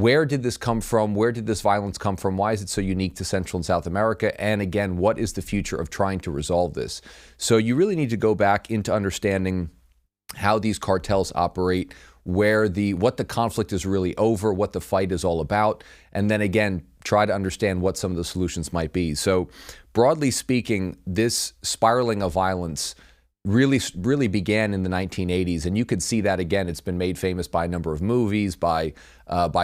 where did this come from? Where did this violence come from? Why is it so unique to Central and South America? And again, what is the future of trying to resolve this? So you really need to go back into understanding how these cartels operate, what the conflict is really over, what the fight is all about, and then again, try to understand what some of the solutions might be. So broadly speaking, this spiraling of violence really began in the 1980s, and you could see that again. It's been made famous by a number of movies, by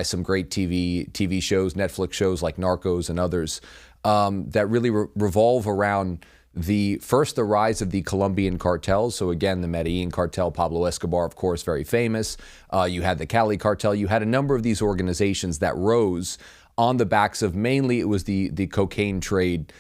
some great TV shows, Netflix shows like Narcos and others that really revolve around the rise of the Colombian cartels. So again, the Medellin cartel, Pablo Escobar, of course, very famous. You had the Cali cartel. You had a number of these organizations that rose on the backs of mainly it was the cocaine trade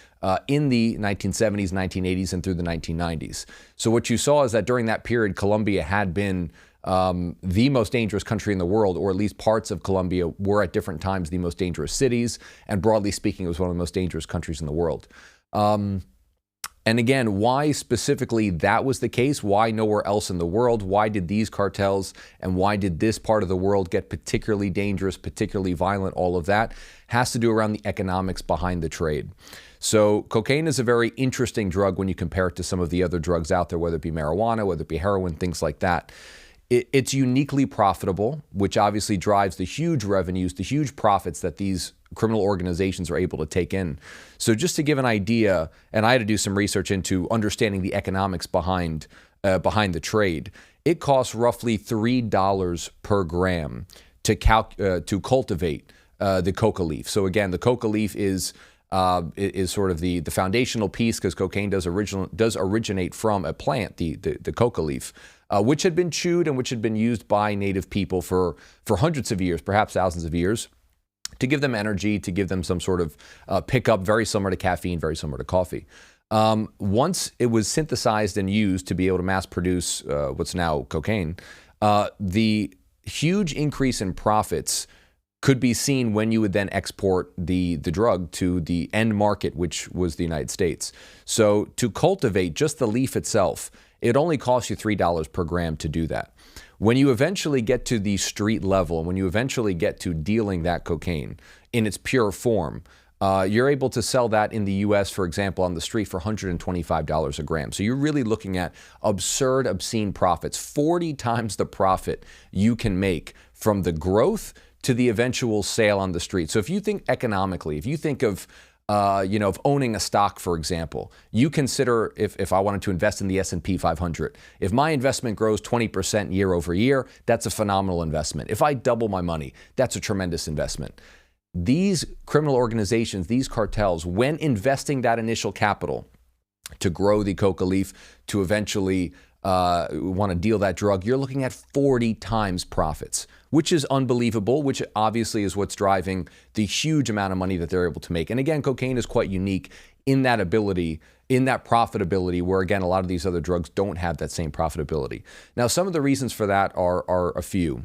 in the 1970s, 1980s, and through the 1990s. So what you saw is that during that period, Colombia had been the most dangerous country in the world, or at least parts of Colombia were at different times the most dangerous cities. And broadly speaking, it was one of the most dangerous countries in the world. And again, why specifically that was the case? Why nowhere else in the world? Why did these cartels and why did this part of the world get particularly dangerous, particularly violent? All of that has to do around the economics behind the trade. So cocaine is a very interesting drug when you compare it to some of the other drugs out there, whether it be marijuana, whether it be heroin, things like that. It's uniquely profitable, which obviously drives the huge revenues, the huge profits that these criminal organizations are able to take in. So just to give an idea, and I had to do some research into understanding the economics behind the trade, it costs roughly $3 per gram to cultivate the coca leaf. So again, the coca leaf is sort of the foundational piece, because cocaine does originate from a plant, the coca leaf, which had been chewed and which had been used by native people for hundreds of years, perhaps thousands of years, to give them energy, to give them some sort of pickup, very similar to caffeine, very similar to coffee. Once it was synthesized and used to be able to mass produce what's now cocaine, the huge increase in profits could be seen when you would then export the drug to the end market, which was the United States. So to cultivate just the leaf itself, it only costs you $3 per gram to do that. When you eventually get to the street level, and when you eventually get to dealing that cocaine in its pure form, you're able to sell that in the U.S., for example, on the street for $125 a gram. So you're really looking at absurd, obscene profits, 40 times the profit you can make from the growth to the eventual sale on the street. So if you think economically, if you think of of owning a stock, for example, you consider if I wanted to invest in the S&P 500, if my investment grows 20% year over year, that's a phenomenal investment. If I double my money, that's a tremendous investment. These criminal organizations, these cartels, when investing that initial capital to grow the coca leaf, to eventually want to deal that drug, you're looking at 40 times profits, which is unbelievable, which obviously is what's driving the huge amount of money that they're able to make. And again, cocaine is quite unique in that ability, in that profitability, where again, a lot of these other drugs don't have that same profitability. Now, some of the reasons for that are a few.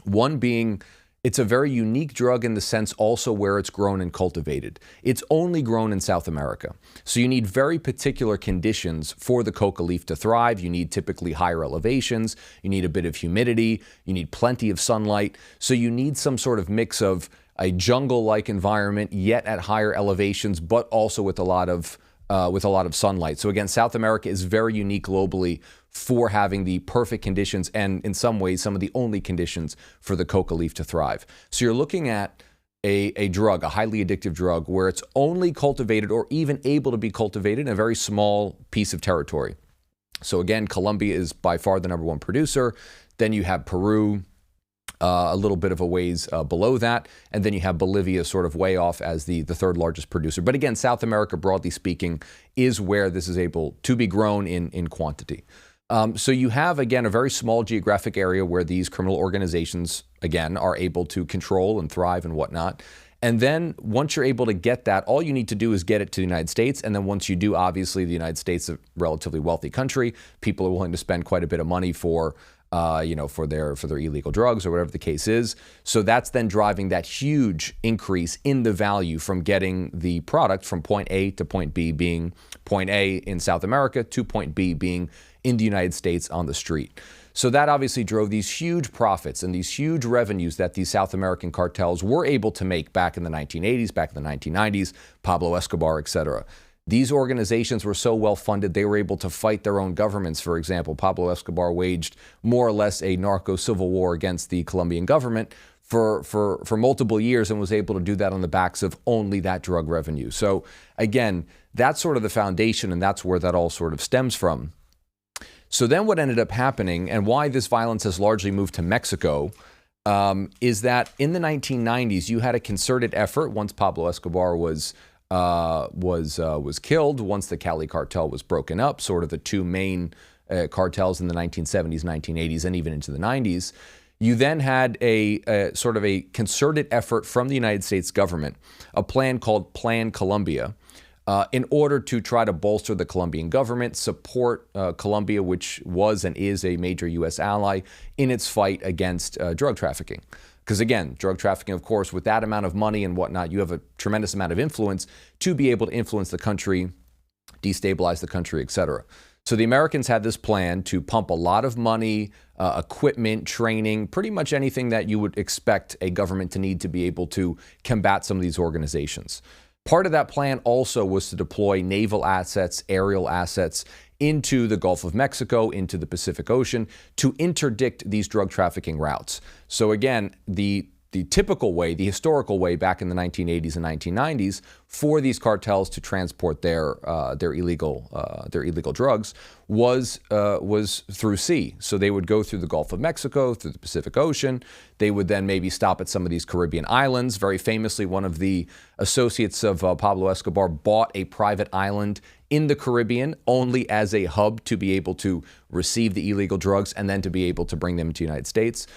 One being, it's a very unique drug in the sense also where it's grown and cultivated. It's only grown in South America. So you need very particular conditions for the coca leaf to thrive. You need typically higher elevations. You need a bit of humidity. You need plenty of sunlight. So you need some sort of mix of a jungle-like environment, yet at higher elevations, but also with a lot of sunlight. So again, South America is very unique globally for having the perfect conditions, and in some ways, some of the only conditions for the coca leaf to thrive. So you're looking at a drug, a highly addictive drug, where it's only cultivated or even able to be cultivated in a very small piece of territory. So again, Colombia is by far the #1 producer. Then you have Peru, a little bit of a ways below that. And then you have Bolivia sort of way off as the third largest producer. But again, South America, broadly speaking, is where this is able to be grown in quantity. So you have, again, a very small geographic area where these criminal organizations, again, are able to control and thrive and whatnot. And then once you're able to get that, all you need to do is get it to the United States. And then once you do, obviously, the United States is a relatively wealthy country. People are willing to spend quite a bit of money for their illegal drugs or whatever the case is. So that's then driving that huge increase in the value from getting the product from point A to point B, being point A in South America to point B being in the United States on the street. So that obviously drove these huge profits and these huge revenues that these South American cartels were able to make back in the 1980s, back in the 1990s, Pablo Escobar, etc. These organizations were so well funded, they were able to fight their own governments. For example, Pablo Escobar waged more or less a narco-civil war against the Colombian government for multiple years and was able to do that on the backs of only that drug revenue. So again, that's sort of the foundation, and that's where that all sort of stems from. So then what ended up happening, and why this violence has largely moved to Mexico, is that in the 1990s, you had a concerted effort once Pablo Escobar was killed, once the Cali cartel was broken up, sort of the two main cartels in the 1970s, 1980s, and even into the 90s. You then had a sort of a concerted effort from the United States government, a plan called Plan Colombia, in order to try to bolster the Colombian government, support Colombia, which was and is a major U.S. ally, in its fight against drug trafficking. Because again, drug trafficking, of course, with that amount of money and whatnot, you have a tremendous amount of influence to be able to influence the country, destabilize the country, etc. So the Americans had this plan to pump a lot of money, equipment, training, pretty much anything that you would expect a government to need to be able to combat some of these organizations. Part of that plan also was to deploy naval assets, aerial assets into the Gulf of Mexico, into the Pacific Ocean, to interdict these drug trafficking routes. So again, the typical way, the historical way back in the 1980s and 1990s for these cartels to transport their illegal drugs was through sea. So they would go through the Gulf of Mexico, through the Pacific Ocean. They would then maybe stop at some of these Caribbean islands. Very famously, one of the associates of Pablo Escobar bought a private island in the Caribbean only as a hub to be able to receive the illegal drugs and then to be able to bring them to the United States.